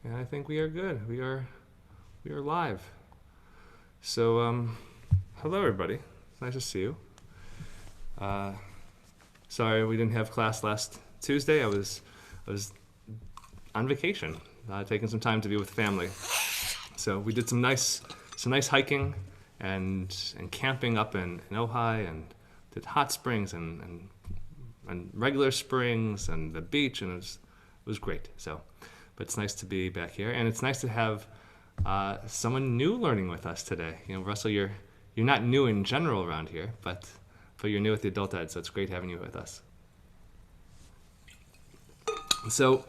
And I think we are good. We are live. So, hello everybody. It's nice to see you. Sorry we didn't have class last Tuesday. I was on vacation, taking some time to be with family. So we did some nice hiking and camping up in Ojai, and did hot springs and regular springs and the beach, and it was great. So, but it's nice to be back here, and it's nice to have someone new learning with us today. You know, Russell, you're not new in general around here, but you're new with the adult ed, so it's great having you with us. So,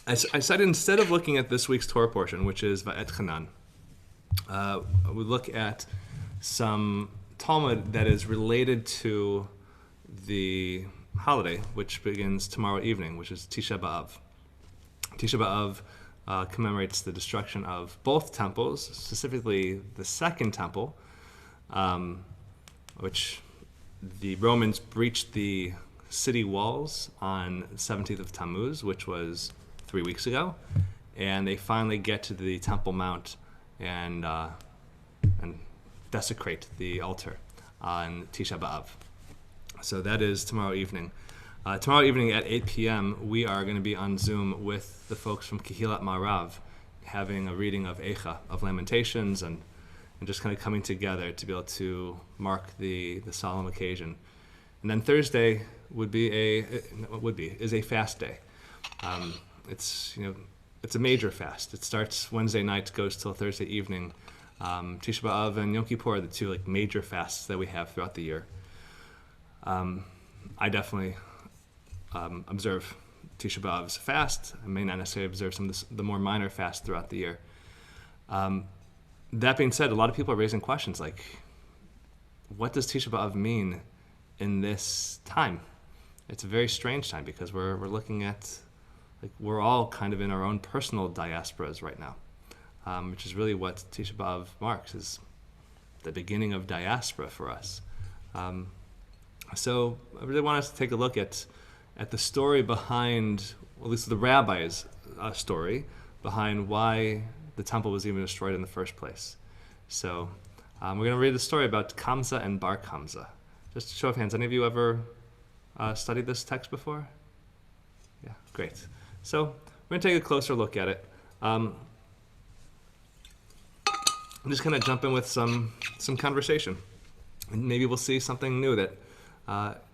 I said instead of looking at this week's Torah portion, which is Va'et Hanan, we look at some Talmud that is related to the holiday, which begins tomorrow evening, which is Tisha B'Av. Tisha B'Av commemorates the destruction of both temples, specifically the second temple, which the Romans breached the city walls on 17th of Tammuz, which was 3 weeks ago, and they finally get to the Temple Mount and desecrate the altar on Tisha B'Av. So that is tomorrow evening. Tomorrow evening at 8 p.m., we are going to be on Zoom with the folks from Kehilat Marav, having a reading of Eicha, of Lamentations, and just kind of coming together to be able to mark the solemn occasion. And then Thursday is a fast day. It's a major fast. It starts Wednesday night, goes till Thursday evening. Tisha B'Av and Yom Kippur are the two major fasts that we have throughout the year. I definitely observe Tisha B'Av's fast. I may not necessarily observe some of the more minor fasts throughout the year. That being said, a lot of people are raising questions like, what does Tisha B'Av mean in this time? It's a very strange time because we're looking at, we're all kind of in our own personal diasporas right now, which is really what Tisha B'Av marks, is the beginning of diaspora for us. So I really want us to take a look at the story behind, well, at least the rabbi's story behind why the temple was even destroyed in the first place. So we're going to read the story about Kamsa and Bar Kamsa. Just a show of hands, any of you ever studied this text before? Yeah, great. So we're going to take a closer look at it. I'm just going to jump in with some conversation. And maybe we'll see something new that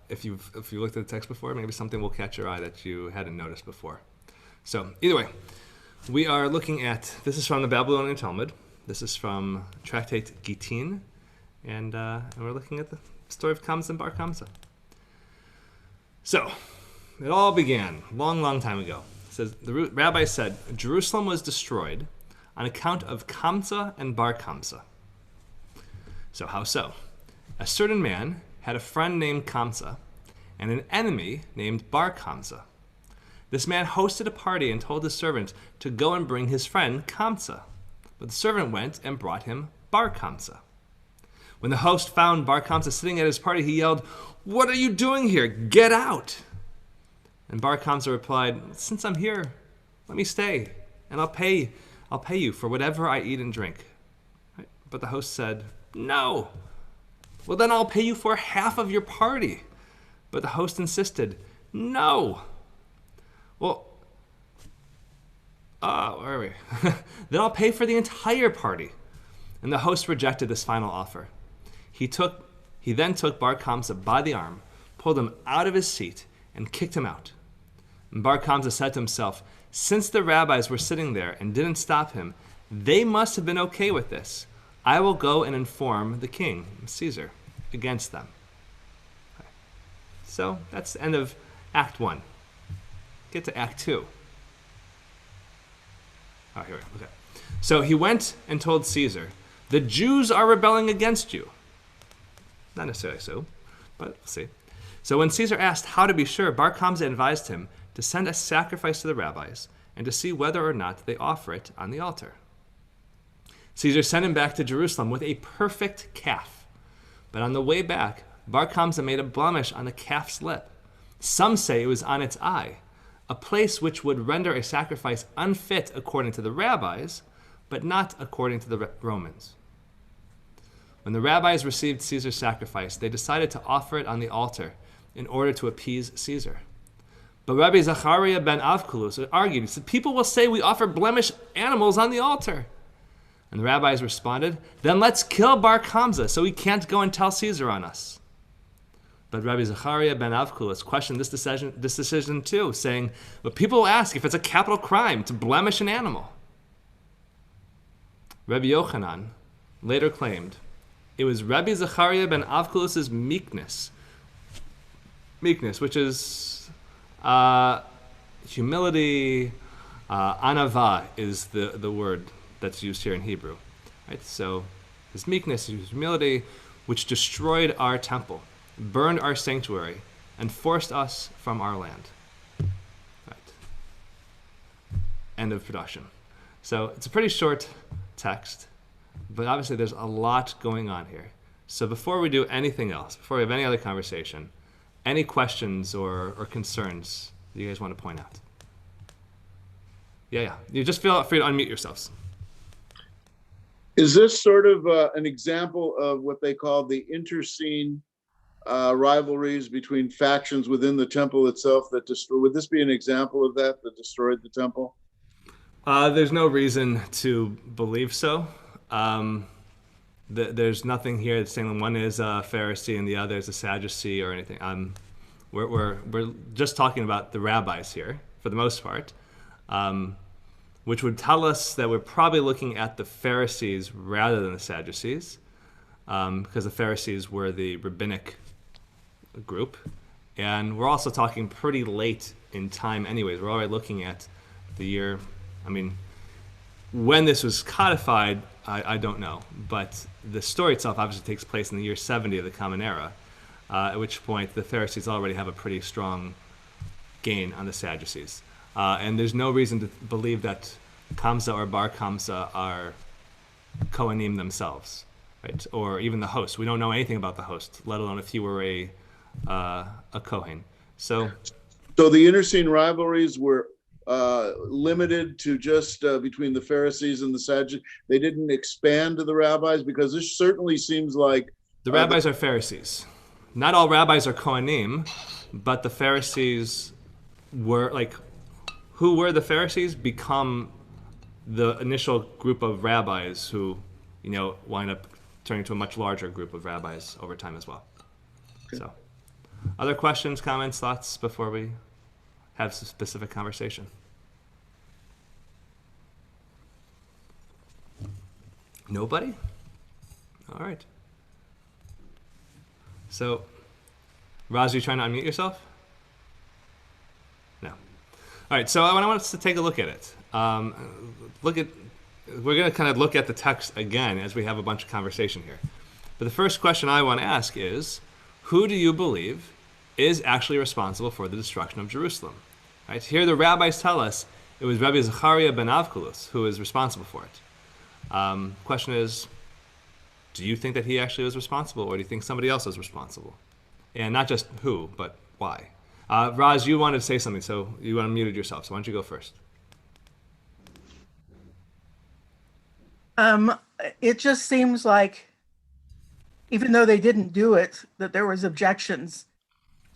if you looked at the text before, maybe something will catch your eye that you hadn't noticed before. So either way, we are looking at, this is from the Babylonian Talmud. This is from Tractate Gittin, and we're looking at the story of Kamsa and Bar Kamsa. So it all began long time ago. It says, the rabbi said, Jerusalem was destroyed on account of Kamsa and Bar Kamsa. So how so? A certain man had a friend named Kamsa and an enemy named Bar Kamsa. This man hosted a party and told his servant to go and bring his friend Kamsa. But the servant went and brought him Bar Kamsa. When the host found Bar Kamsa sitting at his party, he yelled, "What are you doing here? Get out!" And Bar Kamsa replied, "Since I'm here, let me stay, and I'll pay you for whatever I eat and drink." But the host said, "No." "Well, then I'll pay you for half of your party." But the host insisted, "No." "Well, where are we? Then I'll pay for the entire party." And the host rejected this final offer. He then took Bar Kamsa by the arm, pulled him out of his seat, and kicked him out. And Bar Kamsa said to himself, since the rabbis were sitting there and didn't stop him, they must have been okay with this. I will go and inform the king, Caesar, against them. Okay. So that's the end of Act 1. Get to Act 2. Oh, here we go. Okay. So he went and told Caesar, the Jews are rebelling against you. Not necessarily so, but we'll see. So when Caesar asked how to be sure, Bar Kamsa advised him to send a sacrifice to the rabbis and to see whether or not they offer it on the altar. Caesar sent him back to Jerusalem with a perfect calf. But on the way back, Bar Kamsa made a blemish on the calf's lip. Some say it was on its eye. a place which would render a sacrifice unfit according to the rabbis, but not according to the Romans. When the rabbis received Caesar's sacrifice, they decided to offer it on the altar in order to appease Caesar. But Rabbi Zachariah ben Avkulus argued. He said, people will say we offer blemished animals on the altar. And the rabbis responded, then let's kill Bar Kamza so he can't go and tell Caesar on us. But Rabbi Zachariah ben Avkulus questioned this decision too, saying, but people will ask if it's a capital crime to blemish an animal. Rabbi Yochanan later claimed it was Rabbi Zachariah ben Avkulus's meekness, which is humility. Anava is the word that's used here in Hebrew. Right? So his meekness, his humility, which destroyed our temple, burned our sanctuary, and forced us from our land. Right. End of production. So it's a pretty short text, but obviously there's a lot going on here. So before we do anything else, before we have any other conversation, any questions or concerns that you guys want to point out? Yeah. You just feel free to unmute yourselves. Is this sort of an example of what they call the interscene rivalries between factions within the temple itself that destroy? Would this be an example of that destroyed the temple? There's no reason to believe so. There's nothing here that's saying one is a Pharisee and the other is a Sadducee or anything. We're just talking about the rabbis here for the most part, which would tell us that we're probably looking at the Pharisees rather than the Sadducees, because the Pharisees were the rabbinic group, and we're also talking pretty late in time anyways. We're already looking at the year, when this was codified, I don't know, but the story itself obviously takes place in the year 70 of the Common Era, at which point the Pharisees already have a pretty strong gain on the Sadducees. And there's no reason to believe that Kamsa or Bar Kamsa are Kohanim themselves, right? Or even the host. We don't know anything about the host, let alone if he were a Kohen. So the interscene rivalries were limited to just between the Pharisees and the Sadducees. They didn't expand to the rabbis, because this certainly seems like the rabbis are Pharisees. Not all rabbis are Kohanim, but the Pharisees were who were the Pharisees become the initial group of rabbis who, wind up turning to a much larger group of rabbis over time as well. Okay. So, other questions, comments, thoughts before we have some specific conversation? Nobody? All right. So, Raz, you trying to unmute yourself? No. All right, so I want us to take a look at it. We're going to kind of look at the text again as we have a bunch of conversation here. But the first question I want to ask is, who do you believe is actually responsible for the destruction of Jerusalem? Right? Here the rabbis tell us it was Rabbi Zachariah ben Avkulus who is responsible for it. Question is, do you think that he actually was responsible, or do you think somebody else is responsible? And not just who, but why? Raz, you wanted to say something, so you unmuted yourself, so why don't you go first? It just seems like, even though they didn't do it, that there was objections.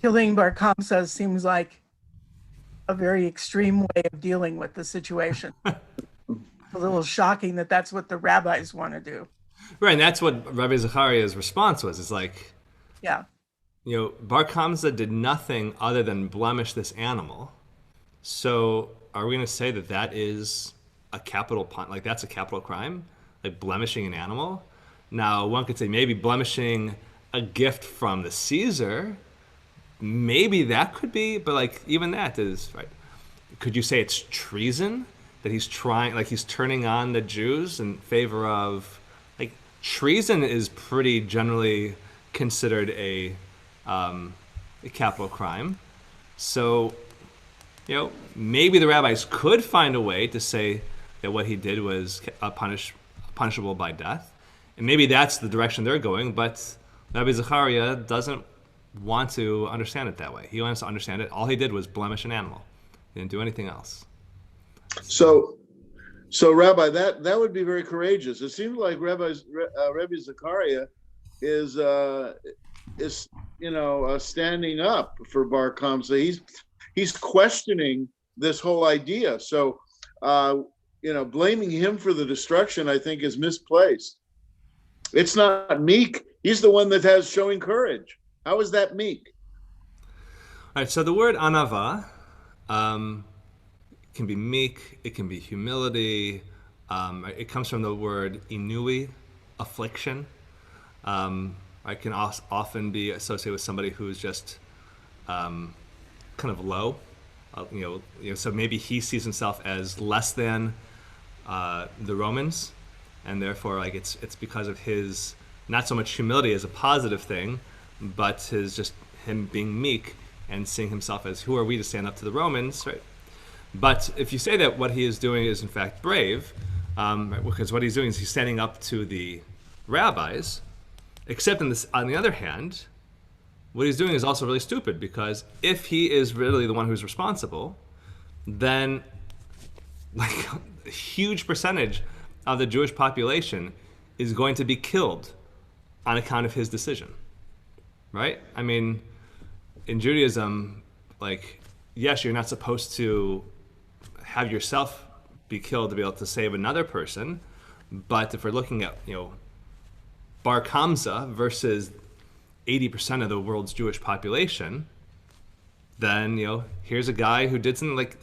Killing Bar Kamsa seems like a very extreme way of dealing with the situation. A little shocking that that's what the rabbis want to do. Right, and that's what Rabbi Zachariah's response was. It's like, yeah, Bar Kamsa did nothing other than blemish this animal. So are we going to say that that is a capital, that's a capital crime? Like blemishing an animal? Now, one could say maybe blemishing a gift from the Caesar, maybe that could be, but even that is, right? Could you say it's treason? That he's he's turning on the Jews in favor of, treason is pretty generally considered a capital crime. So, maybe the rabbis could find a way to say that what he did was punishable by death. And maybe that's the direction they're going, but Rabbi Zachariah doesn't want to understand it that way. He wants to understand it. All he did was blemish an animal. He didn't do anything else. So, Rabbi, that would be very courageous. It seems like Rabbi Zechariah is standing up for Bar Kamsa. He's questioning this whole idea. So, blaming him for the destruction, I think, is misplaced. It's not meek. He's the one that has showing courage. How is that meek? All right. So the word anava can be meek. It can be humility. It comes from the word inui, affliction. It can often be associated with somebody who's just kind of low. So maybe he sees himself as less than the Romans, and therefore, like it's because of his not so much humility as a positive thing, but him being meek and seeing himself as who are we to stand up to the Romans, right? But if you say that what he is doing is in fact brave, because what he's doing is he's standing up to the rabbis, except on the other hand, what he's doing is also really stupid, because if he is really the one who's responsible, then like a huge percentage of the Jewish population is going to be killed on account of his decision, right? I mean, in Judaism, like, yes, you're not supposed to have yourself be killed to be able to save another person, but if we're looking at, Bar Kamsa versus 80% of the world's Jewish population, then, here's a guy who did something like,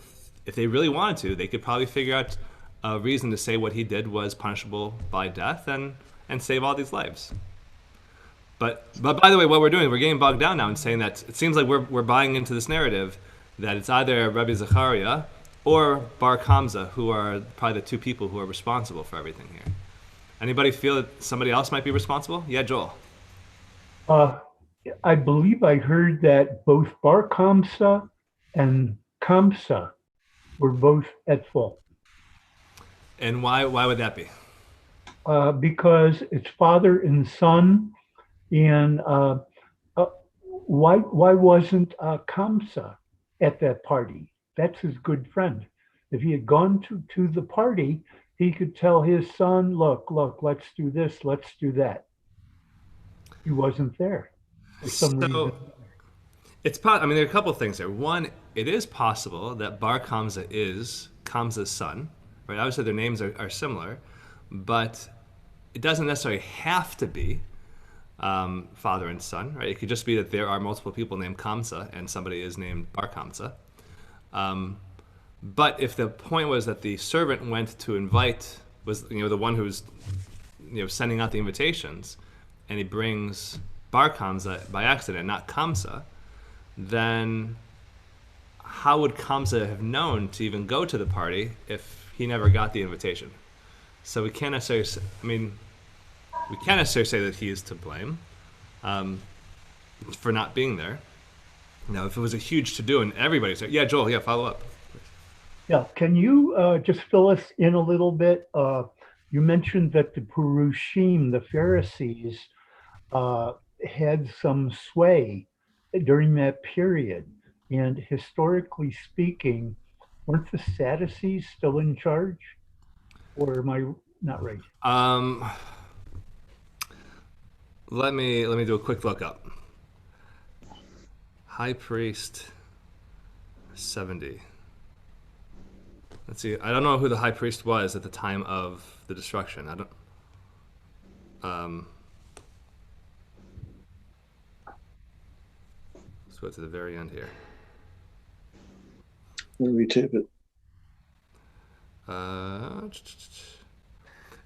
if they really wanted to, they could probably figure out a reason to say what he did was punishable by death and save all these lives. But by the way, what we're doing, we're getting bogged down now in saying that it seems like we're buying into this narrative that it's either Rabbi Zechariah or Bar Kamsa who are probably the two people who are responsible for everything here. Anybody feel that somebody else might be responsible? Yeah, Joel. I believe I heard that both Bar Kamsa and Kamsa were both at fault. And why would that be? Because it's father and son, and why wasn't Kamsa at that party? That's his good friend. If he had gone to the party, he could tell his son, look, let's do this, let's do that. He wasn't there for some reason. There are a couple of things there. One, it is possible that Bar Kamsa is Kamsa's son, right? Obviously, their names are similar, but it doesn't necessarily have to be father and son, right? It could just be that there are multiple people named Kamsa and somebody is named Bar Kamsa. But if the point was that the servant went to invite, was the one who's sending out the invitations, and he brings Bar Kamsa by accident, not Kamsa, then how would Kamsa have known to even go to the party if he never got the invitation? So we can't necessarily say that he is to blame for not being there. Now, if it was a huge to-do and everybody's there, yeah, Joel, follow up. Yeah, can you just fill us in a little bit? You mentioned that the Purushim, the Pharisees, had some sway during that period. And historically speaking, weren't the Sadducees still in charge? Or am I not right? Let me do a quick look up. High priest 70. Let's see. I don't know who the high priest was at the time of the destruction. I don't. Let's go to the very end here. Let me tape it.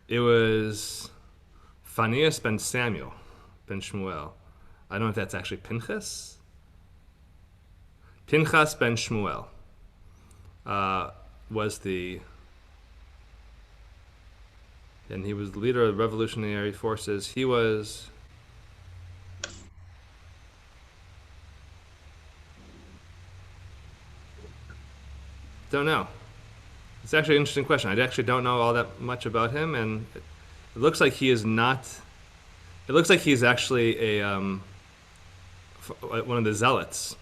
It was Phaneas ben Samuel ben Shmuel. I don't know if that's actually Pinchas. Pinchas ben Shmuel was and he was the leader of the revolutionary forces. He was don't know. It's actually an interesting question. I actually don't know all that much about him, and it looks like he is not. It looks like he's actually one of the zealots,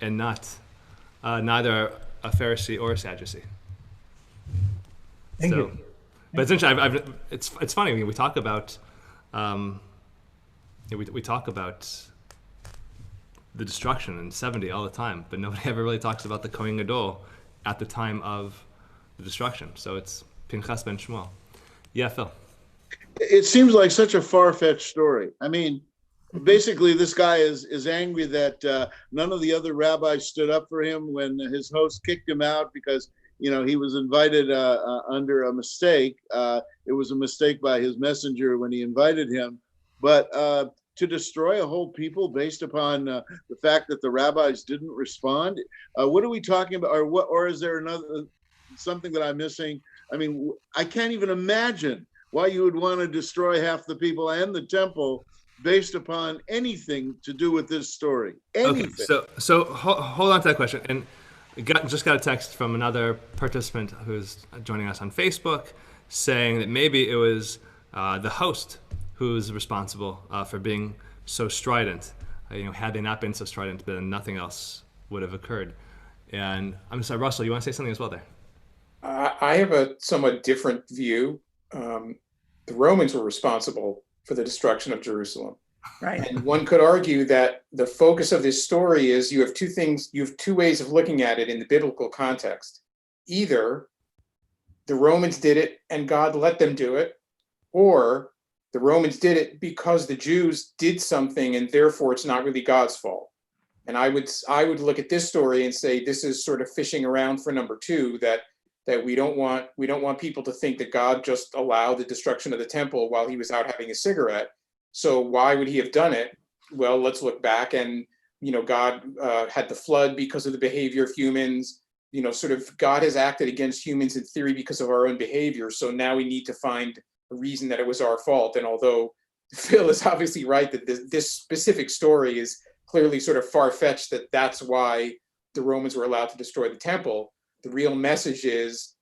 and not neither a Pharisee or a Sadducee. Thank you. But it's interesting. It's funny. I mean, we talk about we talk about the destruction in 70 all the time, but nobody ever really talks about the Kohen Gadol at the time of the destruction. So it's Pinchas ben Shmuel. Yeah, Phil. It seems like such a far-fetched story. I mean, basically, this guy is angry that none of the other rabbis stood up for him when his host kicked him out because he was invited under a mistake. It was a mistake by his messenger when he invited him, but to destroy a whole people based upon the fact that the rabbis didn't respond. What are we talking about? Or is there something that I'm missing? I mean, I can't even imagine why you would want to destroy half the people and the temple based upon anything to do with this story. Anything. Okay, so hold on to that question. And just got a text from another participant who's joining us on Facebook saying that maybe it was the host who's responsible for being so strident. Had they not been so strident, then nothing else would have occurred. And I'm sorry, Russell, you want to say something as well there? I have a somewhat different view. The Romans were responsible for the destruction of Jerusalem. Right. And one could argue that the focus of this story is you have two ways of looking at it in the biblical context. Either the Romans did it and God let them do it, or the Romans did it because the Jews did something and therefore it's not really God's fault. And I would look at this story and say this is sort of fishing around for number two, that we don't want people to think that God just allowed the destruction of the temple while he was out having a cigarette. So why would he have done it? Well, let's look back and, God had the flood because of the behavior of humans. Sort of God has acted against humans in theory because of our own behavior. So now we need to find a reason that it was our fault. And although Phil is obviously right that this specific story is clearly sort of far-fetched, that's why the Romans were allowed to destroy the temple, the real message is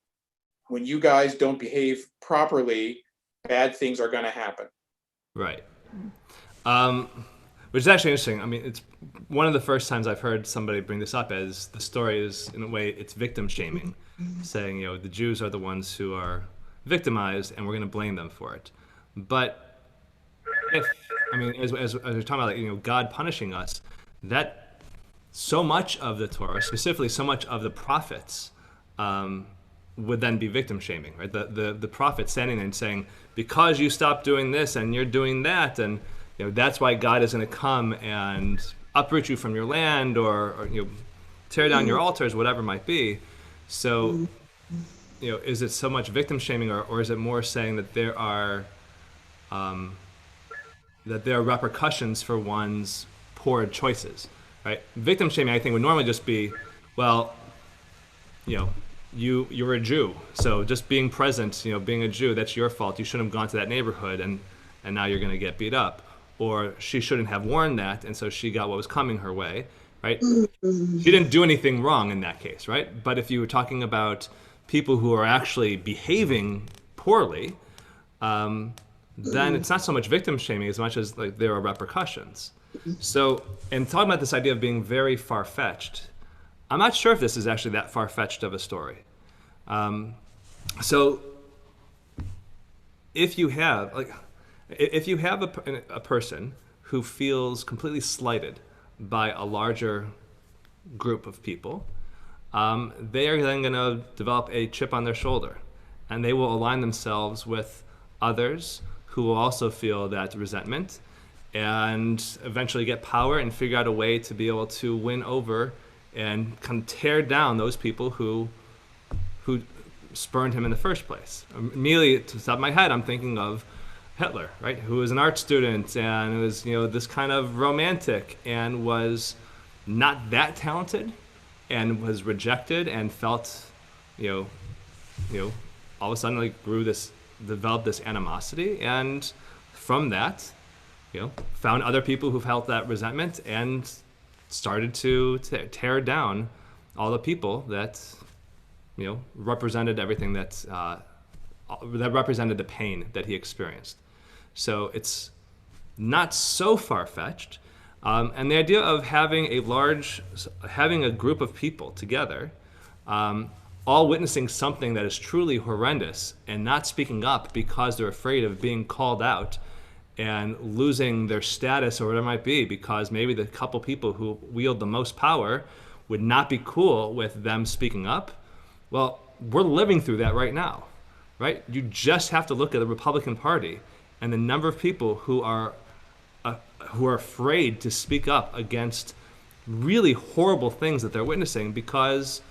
when you guys don't behave properly, bad things are going to happen. Right. Which is actually interesting. I mean, it's one of the first times I've heard somebody bring this up as the story is, in a way, it's victim shaming, saying, the Jews are the ones who are victimized and we're going to blame them for it. But as we're talking about, God punishing us, that so much of the Torah, specifically so much of the prophets, would then be victim shaming, right? The prophet standing there and saying, because you stopped doing this and you're doing that, and that's why God is going to come and uproot you from your land or tear down your altars, whatever it might be. So, is it so much victim shaming, or is it more saying that there are repercussions for one's poor choices, right? Victim shaming, I think, would normally just be, well, you're a Jew, so just being present, being a Jew, that's your fault. You shouldn't have gone to that neighborhood, and now you're going to get beat up. Or she shouldn't have worn that, and so she got what was coming her way, right? She didn't do anything wrong in that case, right? But if you were talking about people who are actually behaving poorly, then it's not so much victim shaming as much as like there are repercussions. So, and talking about this idea of being very far-fetched, I'm not sure if this is actually that far-fetched of a story. So, if you have a person who feels completely slighted by a larger group of people, they are then going to develop a chip on their shoulder, and they will align themselves with others who will also feel that resentment and eventually get power and figure out a way to be able to win over and kind of tear down those people who spurned him in the first place. Immediately, to the top of my head, I'm thinking of Hitler, right? Who was an art student and was, this kind of romantic and was not that talented and was rejected and felt, all of a sudden developed this animosity, and from that, found other people who felt that resentment and started to tear down all the people that, represented everything that represented the pain that he experienced. So it's not so far-fetched. And the idea of having a group of people together all witnessing something that is truly horrendous and not speaking up because they're afraid of being called out and losing their status or whatever it might be, because maybe the couple people who wield the most power would not be cool with them speaking up. Well, we're living through that right now, right? You just have to look at the Republican Party and the number of people who are afraid to speak up against really horrible things that they're witnessing because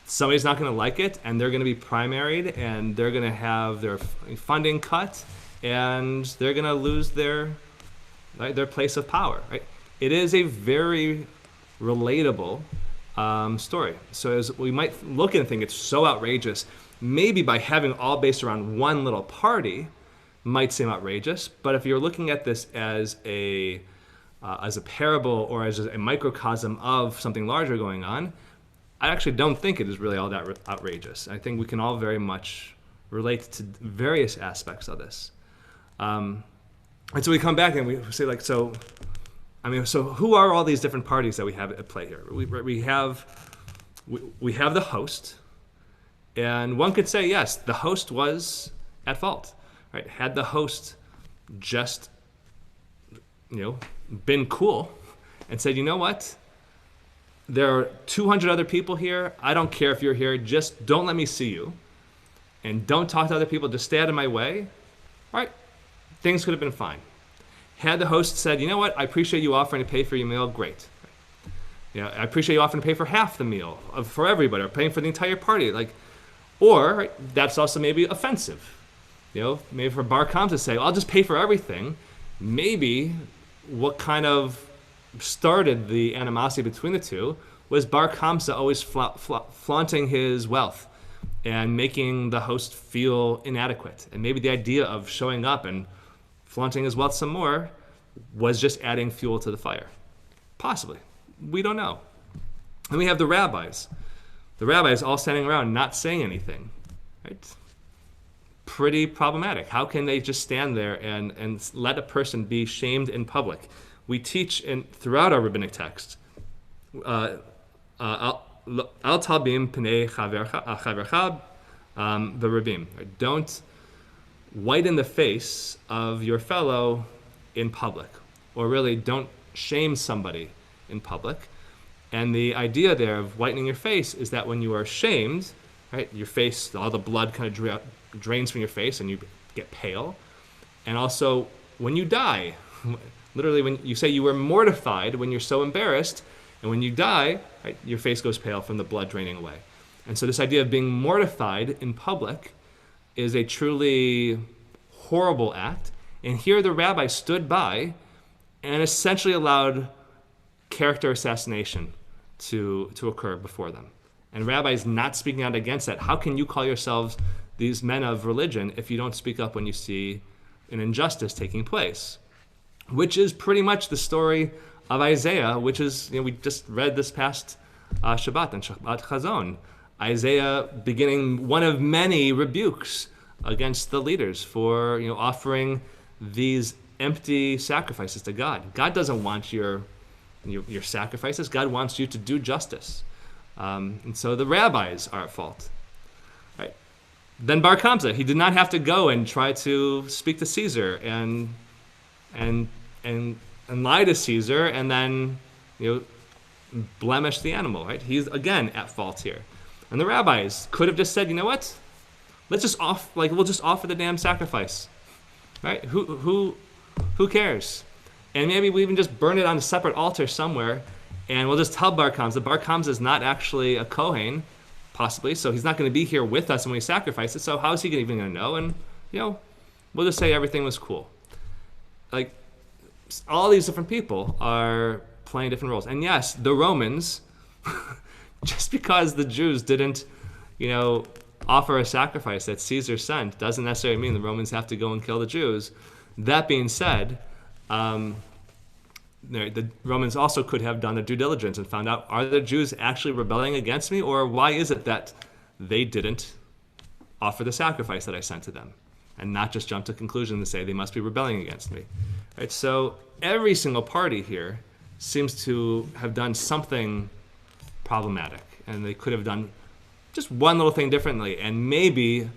somebody's not going to like it, and they're going to be primaried, and they're going to have their funding cut, and they're going to lose their place of power. Right? It is a very relatable story. So as we might look and think it's so outrageous, maybe by having all based around one little party might seem outrageous, but if you're looking at this as a parable or as a microcosm of something larger going on, I actually don't think it is really all that outrageous. I think we can all very much relate to various aspects of this. And so we come back and we say, like, so who are all these different parties that we have at play here? We have the host, and one could say, yes, the host was at fault. Right? Had the host just, been cool and said, you know what? There are 200 other people here. I don't care if you're here. Just don't let me see you. And don't talk to other people. Just stay out of my way. All right? Things could have been fine. Had the host said, you know what? I appreciate you offering to pay for your meal. Great. I appreciate you offering to pay for half the meal for everybody, or paying for the entire party. Or right, that's also maybe offensive. Maybe for Bar Kokhba to say, I'll just pay for everything. Maybe what kind of started the animosity between the two was Bar Kokhba always flaunting his wealth and making the host feel inadequate. And maybe the idea of showing up and flaunting his wealth some more was just adding fuel to the fire. Possibly. We don't know. And we have the rabbis. The rabbis all standing around not saying anything. Right? Pretty problematic. How can they just stand there and let a person be shamed in public? We teach throughout our rabbinic text, al talbim pnei chavercha v'rabim. Don't whiten the face of your fellow in public, or really don't shame somebody in public. And the idea there of whitening your face is that when you are shamed, right, your face, all the blood kind of drains from your face and you get pale. And also when you die, literally when you say you were mortified when you're so embarrassed, and when you die, right, your face goes pale from the blood draining away. And so this idea of being mortified in public is a truly horrible act. And here the rabbi stood by and essentially allowed character assassination to occur before them. And rabbis not speaking out against that. How can you call yourselves these men of religion if you don't speak up when you see an injustice taking place? Which is pretty much the story of Isaiah, which is, we just read this past Shabbat and Shabbat Chazon. Isaiah beginning one of many rebukes against the leaders for offering these empty sacrifices to God. God doesn't want your sacrifices. God wants you to do justice. And so the rabbis are at fault. Right? Then Bar Kokhba, he did not have to go and try to speak to Caesar and lie to Caesar and then blemish the animal. Right? He's again at fault here. And the rabbis could have just said, you know what? Let's just we'll just offer the damn sacrifice. Right? Who cares? And maybe we even just burn it on a separate altar somewhere, and we'll just tell Bar Kokhba that Bar Kokhba is not actually a Kohen, possibly, so he's not going to be here with us when we sacrifice it, so how is he even going to know? And, we'll just say everything was cool. All these different people are playing different roles. And yes, the Romans, just because the Jews didn't, offer a sacrifice that Caesar sent, doesn't necessarily mean the Romans have to go and kill the Jews. That being said, the Romans also could have done their due diligence and found out, are the Jews actually rebelling against me, or why is it that they didn't offer the sacrifice that I sent to them, and not just jump to conclusion and say they must be rebelling against me. Right? So every single party here seems to have done something problematic, and they could have done just one little thing differently, and maybe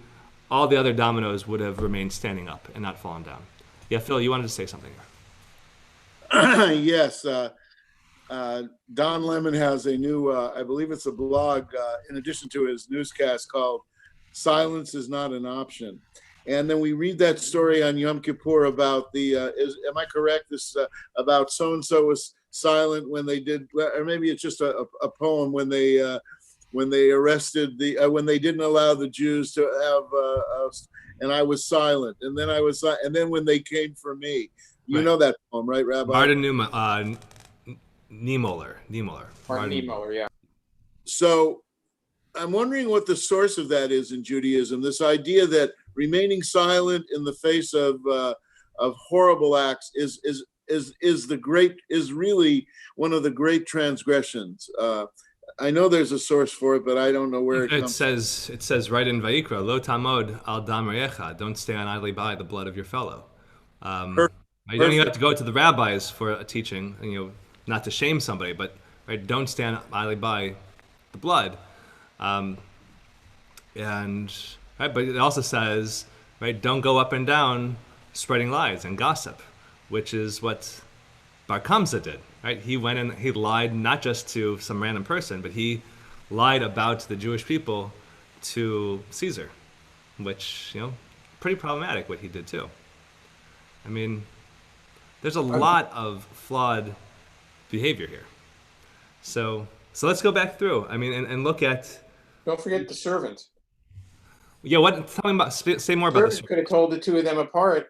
all the other dominoes would have remained standing up and not fallen down. Yeah, Phil, you wanted to say something here. Yes. Don Lemon has a new, I believe it's a blog, in addition to his newscast, called Silence is Not an Option. And then we read that story on Yom Kippur about am I correct? This about so-and-so was silent when they did, or maybe it's just a poem when they arrested when they didn't allow the Jews to have, and I was silent. And then and then when they came for me, you Right. know that poem, right, Rabbi? Martin Niemöller. Martin Niemöller, yeah. So I'm wondering what the source of that is in Judaism. This idea that remaining silent in the face of horrible acts is really one of the great transgressions. I know there's a source for it, but I don't know where it comes. It says right in Vayikra, Lo tamod al dam reyecha, don't stand idly by the blood of your fellow. You don't even have to go to the rabbis for a teaching, not to shame somebody, but right, don't stand idly by the blood. But it also says, right, don't go up and down spreading lies and gossip, which is what Bar Kamsa did. Right, he went and he lied not just to some random person, but he lied about the Jewish people to Caesar, which pretty problematic what he did too. I mean, there's a lot of flawed behavior here. So let's go back through. I mean, and look at. Don't forget the servant. Yeah, what? Tell me about. Say more about this. Could have told the two of them apart.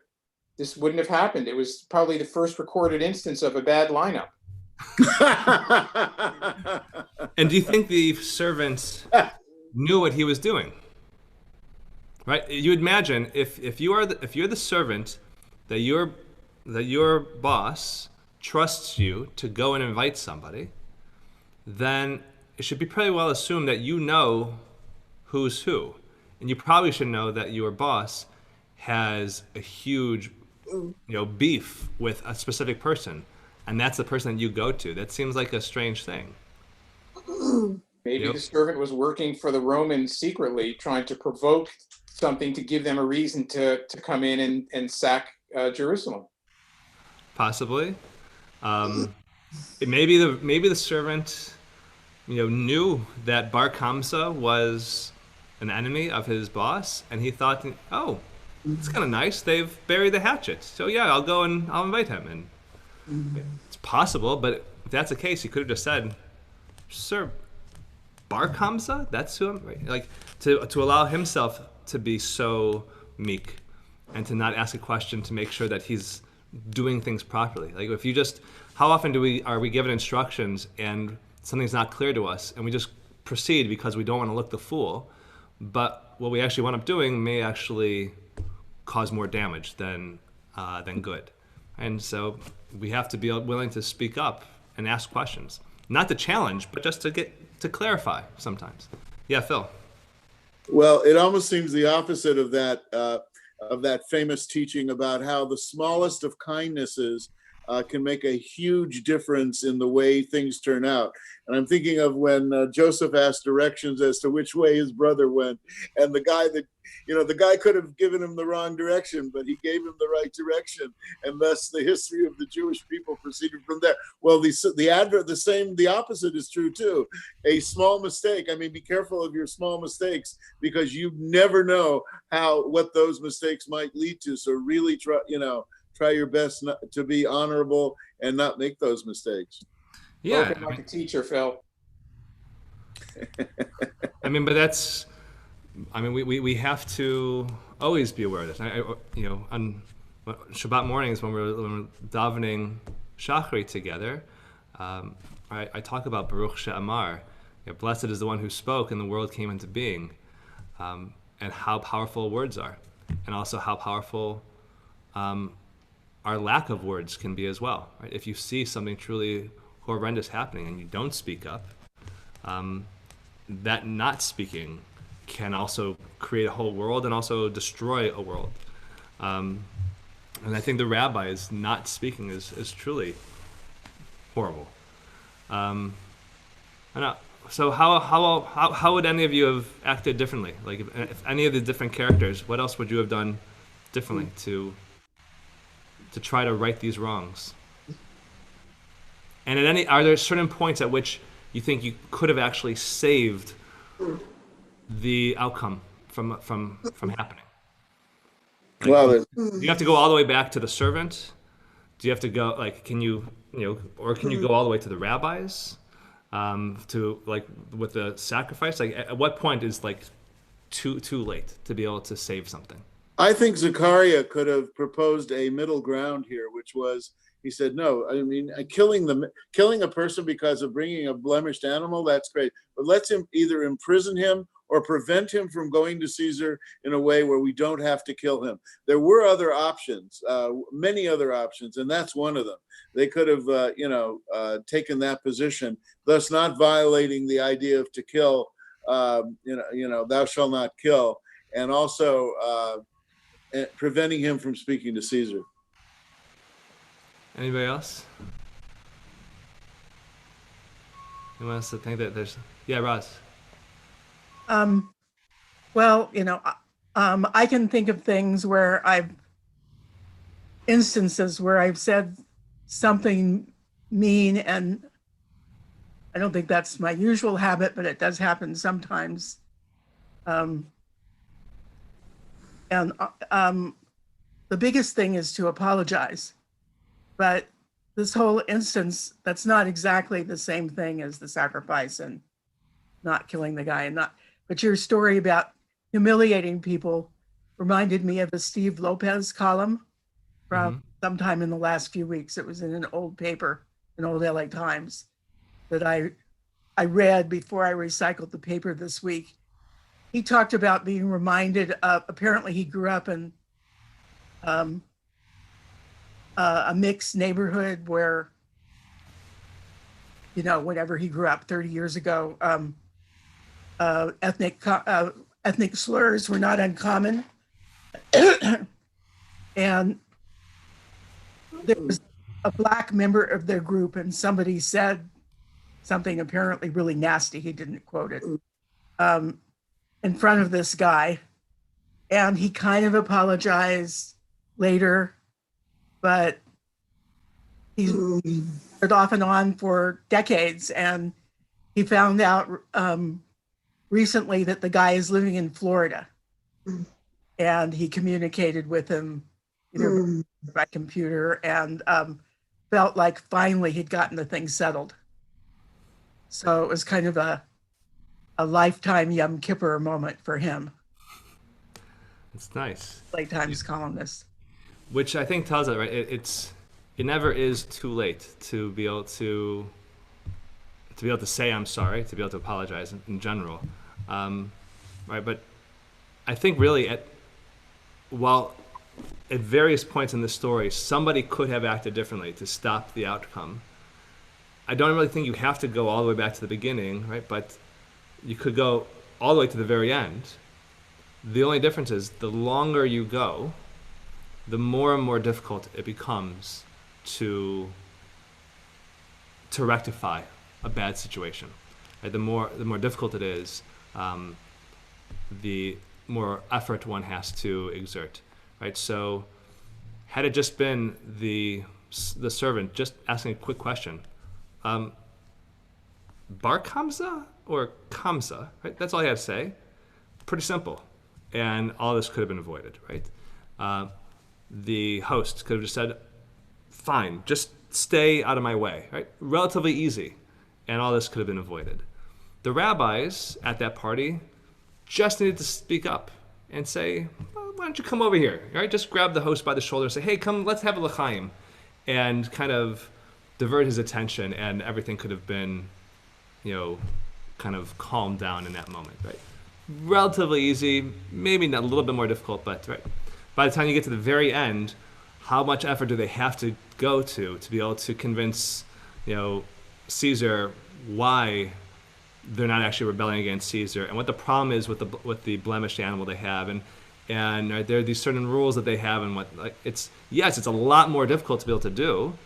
This wouldn't have happened. It was probably the first recorded instance of a bad lineup. And do you think the servant knew what he was doing? Right? You imagine if you're the servant that your boss trusts you to go and invite somebody, then it should be pretty well assumed that you know who's who. And you probably should know that your boss has a huge beef with a specific person, and that's the person that you go to. That seems like a strange thing. Maybe the servant was working for the Romans secretly, trying to provoke something to give them a reason to come in and sack Jerusalem. Possibly. Maybe the servant knew that Bar Kamsa was an enemy of his boss, and he thought, oh, it's kind of nice, they've buried the hatchet, so yeah, I'll go and I'll invite him. And it's possible, but if that's the case, he could have just said, Sir, Bar Kamsa, that's who I'm, right? Like to allow himself to be so meek and to not ask a question to make sure that he's doing things properly. Like if you just, how often are we given instructions and something's not clear to us and we just proceed because we don't want to look the fool, but what we actually wind up doing may actually cause more damage than good. And so we have to be willing to speak up and ask questions, not to challenge, but just to clarify sometimes. Yeah, Phil. Well, it almost seems the opposite of that famous teaching about how the smallest of kindnesses can make a huge difference in the way things turn out. And I'm thinking of when Joseph asked directions as to which way his brother went, and the guy could have given him the wrong direction, but he gave him the right direction, and thus the history of the Jewish people proceeded from there. Well, the opposite is true too. A small mistake. I mean, be careful of your small mistakes because you never know what those mistakes might lead to. So really try your best to be honorable and not make those mistakes. Yeah, like a teacher, Phil. We have to always be aware of this. On Shabbat mornings when we're davening Shachri together, I talk about Baruch She'amar. Blessed is the one who spoke and the world came into being, and how powerful words are, and also how powerful our lack of words can be as well. Right? If you see something truly horrendous happening and you don't speak up, that not speaking can also create a whole world and also destroy a world. And I think the rabbis not speaking is truly horrible. So how would any of you have acted differently? Like if any of the different characters, what else would you have done differently to try to right these wrongs? And are there certain points at which you think you could have actually saved the outcome from happening? Like, Well, do you have to go all the way back to the servant? Do you have to go like or can you go all the way to the rabbis? To like with the sacrifice? Like at what point is like too late to be able to save something? I think Zechariah could have proposed a middle ground here, which was he said, no, I mean, killing a person because of bringing a blemished animal, that's great. But let's either imprison him or prevent him from going to Caesar in a way where we don't have to kill him. There were other options, many other options, and that's one of them. They could have, taken that position, thus not violating the idea of to kill, thou shalt not kill, and also preventing him from speaking to Caesar. Anybody else? Who wants to think that there's... Yeah, Roz. Well, I can think of things where instances where I've said something mean, and I don't think that's my usual habit, but it does happen sometimes. And the biggest thing is to apologize. But this whole instance, that's not exactly the same thing as the sacrifice and not killing the guy but your story about humiliating people reminded me of a Steve Lopez column from sometime in the last few weeks. It was in an old paper, an old LA Times, that I read before I recycled the paper this week. He talked about being reminded of, apparently he grew up in a mixed neighborhood where, whenever he grew up 30 years ago, ethnic slurs were not uncommon. And there was a Black member of their group, and somebody said something apparently really nasty, he didn't quote it, in front of this guy. And he kind of apologized later, but he's been off and on for decades. And he found out recently that the guy is living in Florida, and he communicated with him either by computer, and felt like finally he'd gotten the thing settled. So it was kind of a lifetime Yom Kippur moment for him. It's nice. LA Times columnist. Which I think tells it, right? It never is too late to be able to say I'm sorry, to be able to apologize in general, right? But I think really while at various points in the story somebody could have acted differently to stop the outcome, I don't really think you have to go all the way back to the beginning, right? But you could go all the way to the very end. The only difference is the longer you go, the more and more difficult it becomes to rectify a bad situation. Right? The more difficult it is, the more effort one has to exert. Right? So, had it just been the servant just asking a quick question, Bar Kamsa or Kamsa? Right? That's all he had to say. Pretty simple, and all this could have been avoided. Right? The host could have just said, "Fine, just stay out of my way." Right? Relatively easy, and all this could have been avoided. The rabbis at that party just needed to speak up and say, well, "Why don't you come over here?" Right? Just grab the host by the shoulder and say, "Hey, come, let's have a l'chaim," and kind of divert his attention, and everything could have been, kind of calmed down in that moment. Right? Relatively easy, maybe not a little bit more difficult, but right. By the time you get to the very end, how much effort do they have to go to be able to convince, Caesar why they're not actually rebelling against Caesar, and what the problem is with the blemished animal they have, and there are these certain rules that they have, and it's a lot more difficult to be able to do,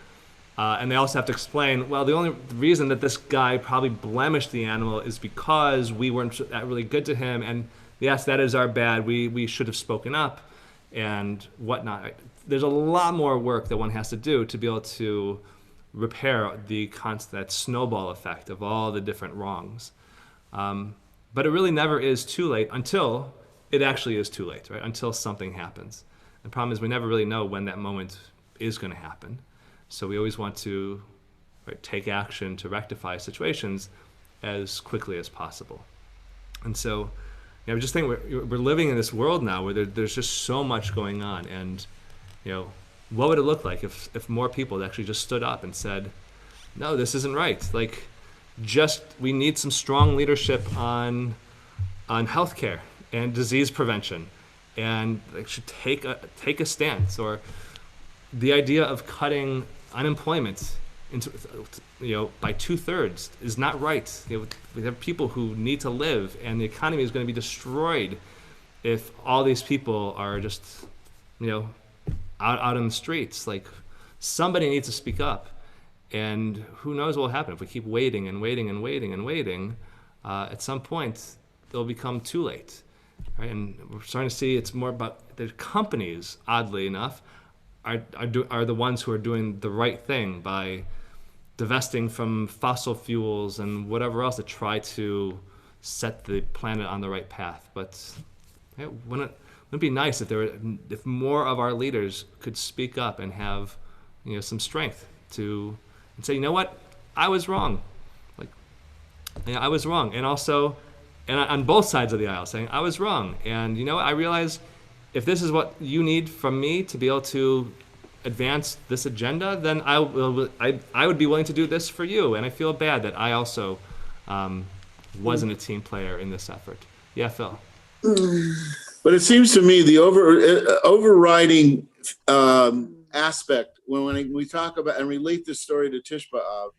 And they also have to explain, well, the only reason that this guy probably blemished the animal is because we weren't that really good to him. And yes, that is our bad. We should have spoken up and whatnot. There's a lot more work that one has to do to be able to repair that snowball effect of all the different wrongs. But it really never is too late until it actually is too late, right? Until something happens. The problem is we never really know when that moment is going to happen. So we always want to, right, take action to rectify situations as quickly as possible. And so, I just think we're living in this world now where there's just so much going on. And, what would it look like if more people actually just stood up and said, no, this isn't right. Like, we need some strong leadership on healthcare and disease prevention, and they should take a stance. Or the idea of cutting unemployment into by 2/3 is not right. We have people who need to live, and the economy is going to be destroyed if all these people are just out in the streets. Like, somebody needs to speak up, and who knows what will happen if we keep waiting and waiting and waiting and waiting. At some point, it'll become too late, right? And we're starting to see it's more about the companies, oddly enough, are the ones who are doing the right thing by divesting from fossil fuels and whatever else to try to set the planet on the right path. But wouldn't it be nice if more of our leaders could speak up and have some strength and say, you know what, I was wrong. Like, I was wrong, and also, and on both sides of the aisle, saying I was wrong, and I realize if this is what you need from me to be able to advance this agenda, then I would be willing to do this for you. And I feel bad that I also wasn't a team player in this effort. Yeah, Phil. But it seems to me the overriding aspect when we talk about and relate this story to Tisha B'Av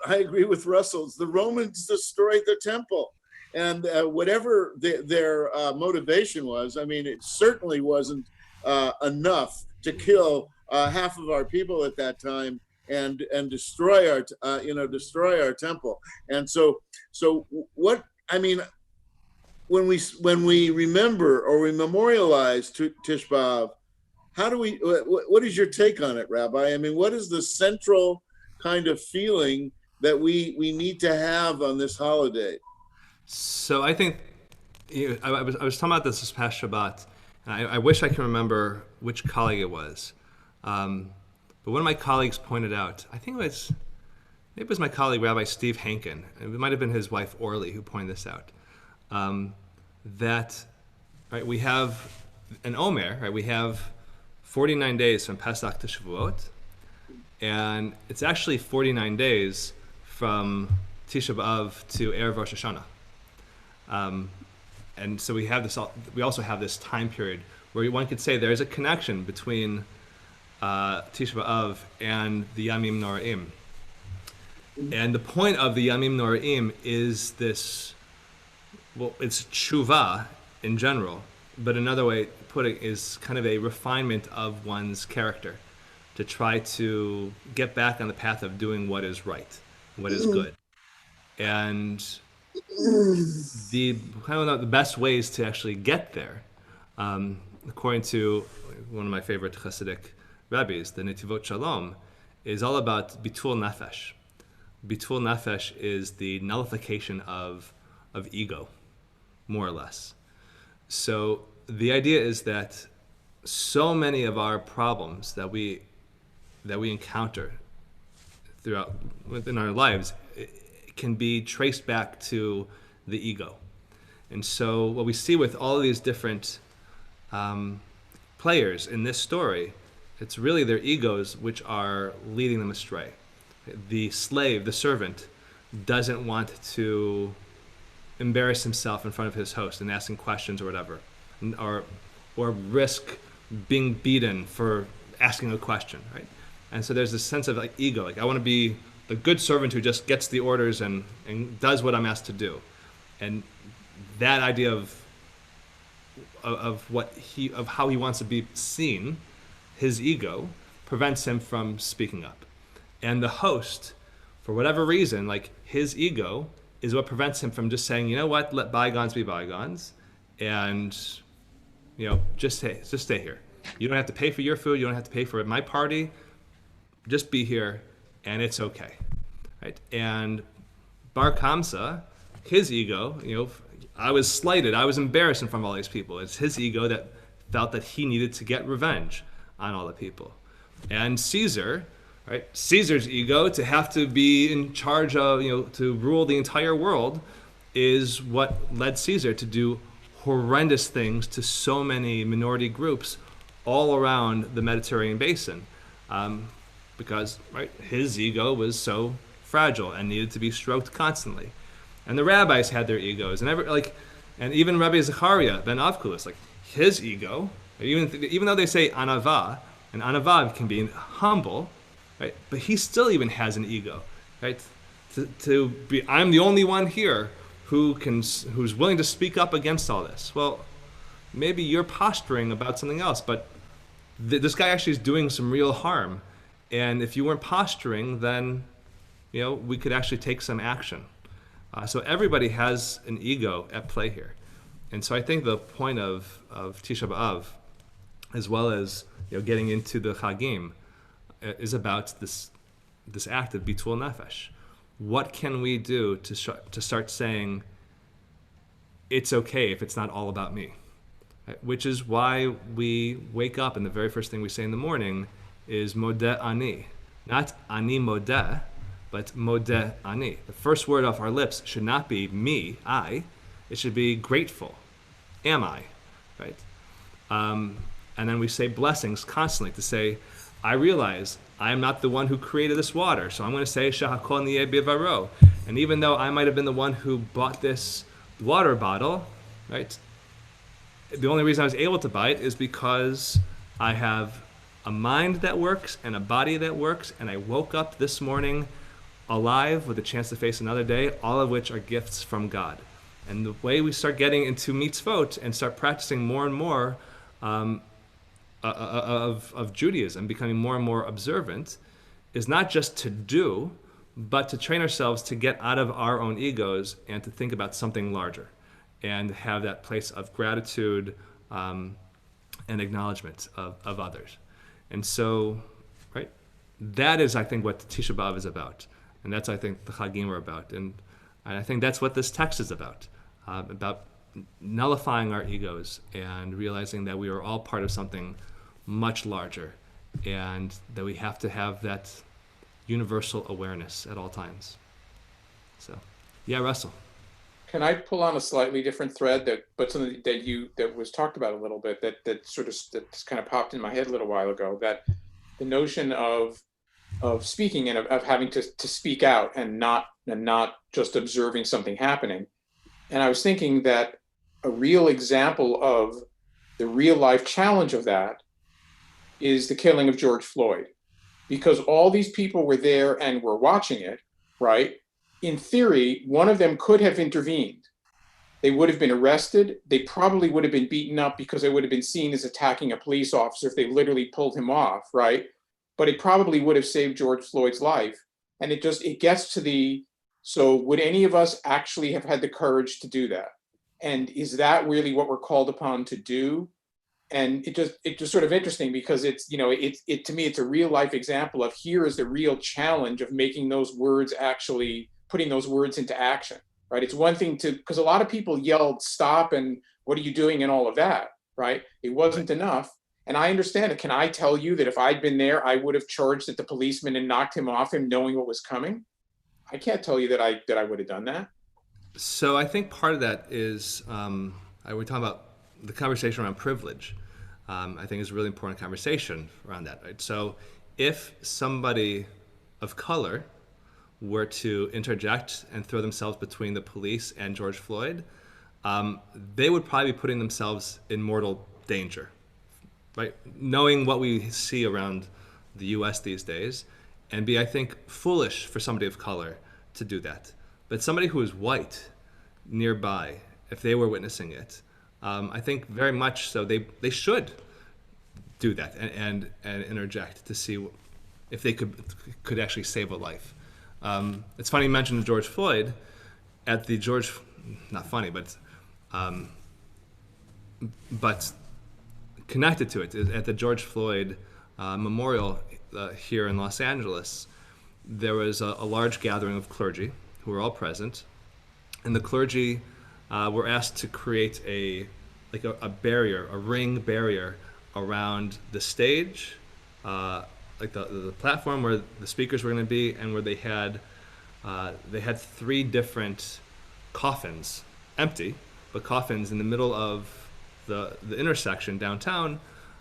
I agree with Russell. It's the Romans destroyed the temple. And whatever their motivation was, I mean, it certainly wasn't enough to kill half of our people at that time and destroy our temple. And so what I mean, when we remember or we memorialize Tisha B'Av, what is your take on it, Rabbi? I mean, what is the central kind of feeling that we need to have on this holiday? So I think I was talking about this past Shabbat, and I wish I can remember which colleague it was. But one of my colleagues pointed out, I think maybe it was my colleague, Rabbi Steve Hankin. It might have been his wife, Orly, who pointed this out. That, right, we have an Omer, right? We have 49 days from Pesach to Shavuot, and it's actually 49 days from Tisha B'Av to Erev Rosh Hashanah. And so we also have this time period where one could say there is a connection between Tisha B'Av and the Yamim Noraim. And the point of the Yamim Noraim is this, well, it's tshuva in general, but another way to put it is kind of a refinement of one's character to try to get back on the path of doing what is right, what is good. And the best ways to actually get there, according to one of my favorite Hasidic rabbis, the Netivot Shalom, is all about bitul nefesh. Bitul nefesh is the nullification of ego, more or less. So the idea is that so many of our problems that we encounter throughout within our lives can be traced back to the ego. And so what we see with all of these different players in this story, it's really their egos which are leading them astray. The slave, the servant, doesn't want to embarrass himself in front of his host and asking questions or whatever, or risk being beaten for asking a question, right? And so there's this sense of like ego, like I want to be the good servant who just gets the orders and does what I'm asked to do. And that idea of how he wants to be seen, his ego, prevents him from speaking up. And the host, for whatever reason, like his ego is what prevents him from just saying, you know what, let bygones be bygones, and just stay here. You don't have to pay for your food. You don't have to pay for my party. Just be here, and it's okay, right? And Bar Kamsa, his ego, I was slighted. I was embarrassed in front of all these people. It's his ego that felt that he needed to get revenge on all the people. And Caesar, right? Caesar's ego to have to be in charge of, to rule the entire world is what led Caesar to do horrendous things to so many minority groups all around the Mediterranean basin. Because, right, his ego was so fragile and needed to be stroked constantly. And the rabbis had their egos, and even Rabbi Zechariah ben Avkulis, like his ego, even though they say anava, and anava can be humble, right? But he still even has an ego, right? To be, I'm the only one here who's willing to speak up against all this. Well, maybe you're posturing about something else, but this guy actually is doing some real harm. And if you weren't posturing, then we could actually take some action. So everybody has an ego at play here. And so I think the point of Tisha B'Av, as well as getting into the Chagim, is about this act of Bitul Nefesh. What can we do to start saying, it's okay if it's not all about me? Right? Which is why we wake up and the very first thing we say in the morning is Modeh Ani. Not Ani Modeh, but Modeh Ani. The first word off our lips should not be me, I. It should be grateful. Am I? Right? And then we say blessings constantly to say, I realize I am not the one who created this water, so I'm going to say Shahakol Niyeh Bivaro. And even though I might have been the one who bought this water bottle, right? The only reason I was able to buy it is because I have a mind that works and a body that works, and I woke up this morning alive with a chance to face another day, all of which are gifts from God. And the way we start getting into mitzvot and start practicing more and more of Judaism, becoming more and more observant, is not just to do, but to train ourselves to get out of our own egos and to think about something larger and have that place of gratitude and acknowledgement of others. And so, right, that is, I think, what Tisha B'Av is about. And that's, I think, the Chagim are about. And I think that's what this text is about nullifying our egos and realizing that we are all part of something much larger and that we have to have that universal awareness at all times. So, yeah, Russell. Can I pull on a slightly different thread but something that was talked about a little bit that that's kind of popped in my head a little while ago, that the notion of speaking and of having to speak out and not just observing something happening. And I was thinking that a real example of the real life challenge of that is the killing of George Floyd, because all these people were there and were watching it, right? In theory, one of them could have intervened. They would have been arrested. They probably would have been beaten up because they would have been seen as attacking a police officer if they literally pulled him off, right? But it probably would have saved George Floyd's life. And it gets to so would any of us actually have had the courage to do that? And is that really what we're called upon to do? And it just sort of interesting because it's, to me, it's a real life example of here is the real challenge of making those words actually putting those words into action, right? It's one thing because a lot of people yelled, stop, and what are you doing, and all of that, right? It wasn't enough. And I understand it. Can I tell you that if I'd been there, I would have charged at the policeman and knocked him off him knowing what was coming? I can't tell you that I would have done that. So I think part of that is, we're talking about the conversation around privilege. I think is a really important conversation around that, right? So if somebody of color were to interject and throw themselves between the police and George Floyd, they would probably be putting themselves in mortal danger, right? Knowing what we see around the US these days, and be, I think, foolish for somebody of color to do that. But somebody who is white nearby, if they were witnessing it, I think very much so they should do that and interject to see if they could actually save a life. It's funny you mentioned George Floyd. At the not funny, but connected to it, at the George Floyd memorial here in Los Angeles, there was a large gathering of clergy who were all present, and the clergy were asked to create a barrier, a ring barrier around the stage, like the platform where the speakers were going to be, and where they had 3 different coffins, empty, but coffins in the middle of the intersection downtown,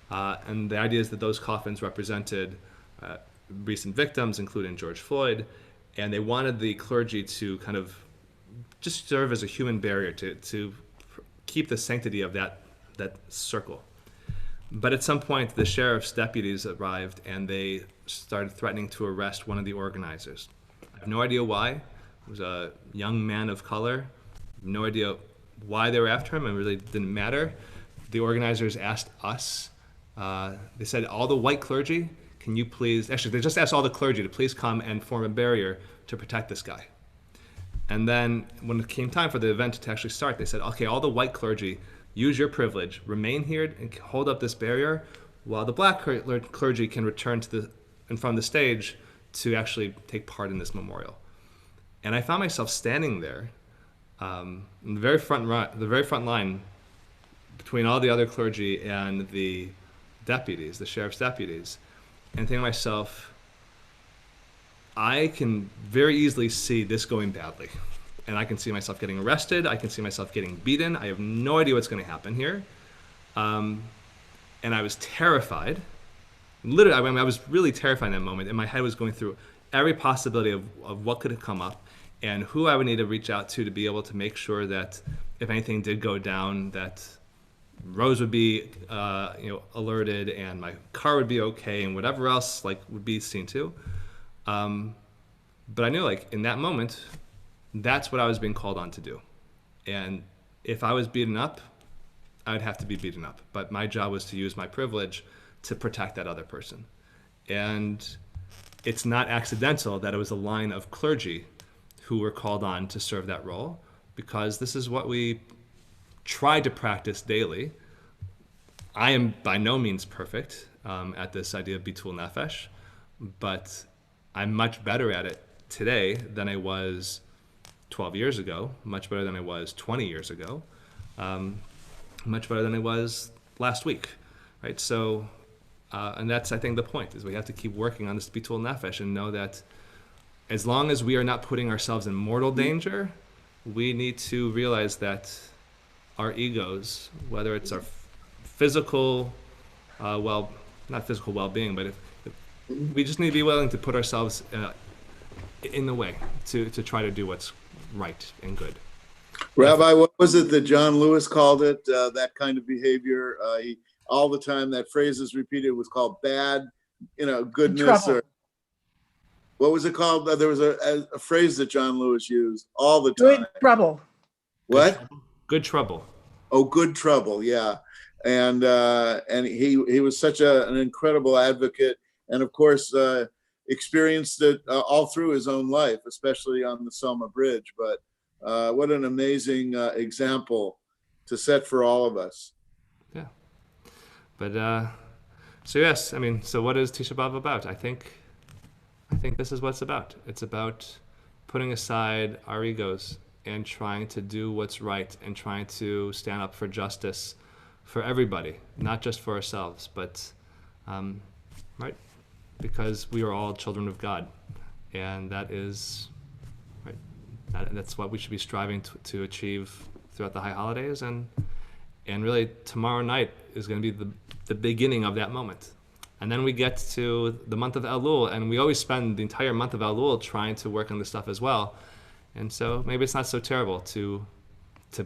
and the idea is that those coffins represented recent victims, including George Floyd, and they wanted the clergy to kind of just serve as a human barrier to keep the sanctity of that circle. But at some point, the sheriff's deputies arrived and they started threatening to arrest one of the organizers. I have no idea why. It was a young man of color. No idea why they were after him. It really didn't matter. The organizers asked us, they said, all the white clergy, can you please, actually they just asked all the clergy to please come and form a barrier to protect this guy. And then when it came time for the event to actually start, they said, okay, all the white clergy, use your privilege, remain here and hold up this barrier, while the black clergy can return in front of the stage to actually take part in this memorial. And I found myself standing there in the very front line between all the other clergy and the deputies, the sheriff's deputies, and thinking to myself, I can very easily see this going badly. And I can see myself getting arrested. I can see myself getting beaten. I have no idea what's going to happen here. And I was terrified. Literally, I was really terrified in that moment. And my head was going through every possibility of what could have come up and who I would need to reach out to be able to make sure that if anything did go down, that Rose would be alerted and my car would be okay and whatever else would be seen to. But I knew in that moment, that's what I was being called on to do. And if I was beaten up, I would have to be beaten up. But my job was to use my privilege to protect that other person. And it's not accidental that it was a line of clergy who were called on to serve that role, because this is what we try to practice daily. I am by no means perfect at this idea of bitul nefesh, but I'm much better at it today than I was 12 years ago, much better than I was 20 years ago, much better than I was last week, right? So, and that's, I think, the point, is we have to keep working on this bitul nefesh and know that as long as we are not putting ourselves in mortal danger, we need to realize that our egos, whether it's our physical, not physical well-being, but if we just need to be willing to put ourselves in the way to try to do what's right and good. Rabbi, what was it that John Lewis called it? That kind of behavior, all the time that phrase is repeated, was called bad, goodness, Trouble. or what was it called? There was a phrase that John Lewis used all the time. Good trouble. What? Good trouble. Oh, good trouble. Yeah. And he was such an incredible advocate, and of course, experienced it all through his own life, especially on the Selma Bridge. But what an amazing example to set for all of us. Yeah. But so yes, so what is Tisha B'Av about? I think this is what it's about. It's about putting aside our egos and trying to do what's right and trying to stand up for justice for everybody, not just for ourselves, but right, because we are all children of God, and that is right. That's what we should be striving to achieve throughout the high holidays, and really tomorrow night is going to be the beginning of that moment. And then we get to the month of Elul, and we always spend the entire month of Elul trying to work on this stuff as well. And so maybe it's not so terrible to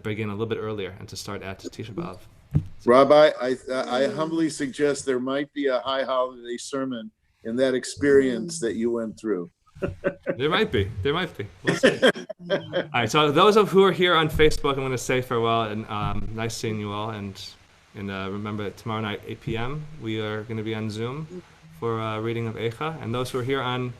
begin a little bit earlier and to start at Tisha B'Av. Rabbi, I humbly suggest there might be a high holiday sermon in that experience that you went through. There might be. We'll see. All right, so those of who are here on Facebook, I'm going to say farewell, and nice seeing you all. And And remember, tomorrow night, 8 p.m., we are going to be on Zoom for a reading of Eicha. And those who are here on